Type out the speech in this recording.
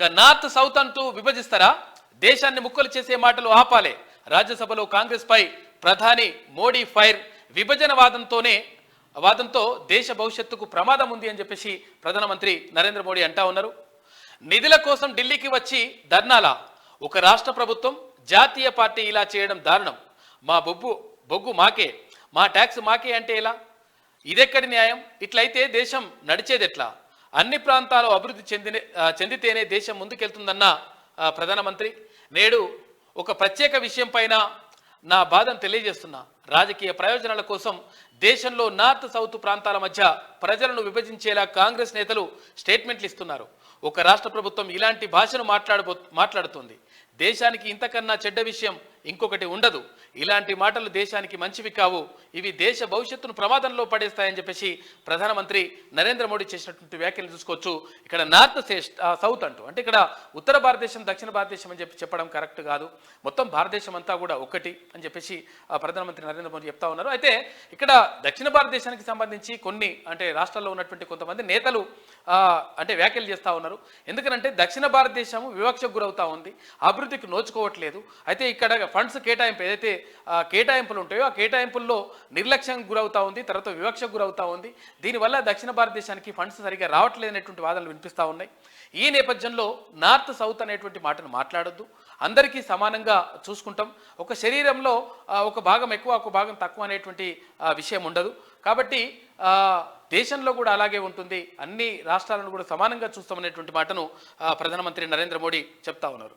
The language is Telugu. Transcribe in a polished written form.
ఇక నార్త్ సౌత్ అంటూ విభజిస్తారా? దేశాన్ని ముక్కలు చేసే మాటలు ఆపాలే. రాజ్యసభలో కాంగ్రెస్ పై ప్రధాని మోడీ ఫైర్. విభజన వాదంతో దేశ భవిష్యత్తుకు ప్రమాదం ఉంది అని చెప్పేసి ప్రధానమంత్రి నరేంద్ర మోడీ అంటా ఉన్నారు. నిధుల కోసం ఢిల్లీకి వచ్చి ధర్నాలా? ఒక రాష్ట్ర ప్రభుత్వం జాతీయ పార్టీ ఇలా చేయడం దారుణం. మా బొగ్గు మాకే, మా ట్యాక్స్ మాకే అంటే ఎలా? ఇదెక్కడి న్యాయం? ఇట్లయితే దేశం నడిచేది ఎట్లా? అన్ని ప్రాంతాలు అభివృద్ధి చెందితేనే దేశం ముందుకెళ్తుందన్న ప్రధానమంత్రి నేడు ఒక ప్రత్యేక విషయం పైన నా బాధను తెలియజేస్తున్నా. రాజకీయ ప్రయోజనాల కోసం దేశంలో నార్త్ సౌత్ ప్రాంతాల మధ్య ప్రజలను విభజించేలా కాంగ్రెస్ నేతలు స్టేట్మెంట్లు ఇస్తున్నారు. ఒక రాష్ట్ర ప్రభుత్వం ఇలాంటి భాషను మాట్లాడుతుంది. దేశానికి ఇంతకన్నా చెడ్డ విషయం ఇంకొకటి ఉండదు. ఇలాంటి మాటలు దేశానికి మంచివి కావు. ఇవి దేశ భవిష్యత్తును ప్రమాదంలో పడేస్తాయని చెప్పేసి ప్రధానమంత్రి నరేంద్ర మోడీ చేసినటువంటి వ్యాఖ్యలు చూసుకోవచ్చు. ఇక్కడ నార్త్ సౌత్ అంటూ అంటే ఇక్కడ ఉత్తర భారతదేశం దక్షిణ భారతదేశం అని చెప్పడం కరెక్ట్ కాదు. మొత్తం భారతదేశం అంతా కూడా ఒకటి అని చెప్పేసి ప్రధానమంత్రి నరేంద్ర మోడీ చెప్తా ఉన్నారు. అయితే ఇక్కడ దక్షిణ భారతదేశానికి సంబంధించి కొన్ని అంటే రాష్ట్రాల్లో ఉన్నటువంటి కొంతమంది నేతలు అంటే వ్యాఖ్యలు చేస్తూ ఉన్నారు. ఎందుకంటే దక్షిణ భారతదేశం వివక్షకు గురవుతా ఉంది, అభివృద్ధికి నోచుకోవట్లేదు. అయితే ఇక్కడ ఫండ్స్ కేటాయింపు ఏదైతే కేటాయింపులు ఉంటాయో ఆ కేటాయింపుల్లో నిర్లక్ష్యం గురవుతా ఉంది, తర్వాత వివక్షకు గురవుతా ఉంది. దీనివల్ల దక్షిణ భారతదేశానికి ఫండ్స్ సరిగా రావట్లేదు అనేటువంటి వాదనలు వినిపిస్తూ ఉన్నాయి. ఈ నేపథ్యంలో నార్త్ సౌత్ అనేటువంటి మాటను మాట్లాడొద్దు. అందరికీ సమానంగా చూసుకుంటాం. ఒక శరీరంలో ఒక భాగం ఎక్కువ ఒక భాగం తక్కువ అనేటువంటి విషయం ఉండదు. కాబట్టి దేశంలో కూడా అలాగే ఉంటుంది. అన్ని రాష్ట్రాలను కూడా సమానంగా చూస్తామనేటువంటి మాటను ప్రధానమంత్రి నరేంద్ర మోడీ చెప్తా ఉన్నారు.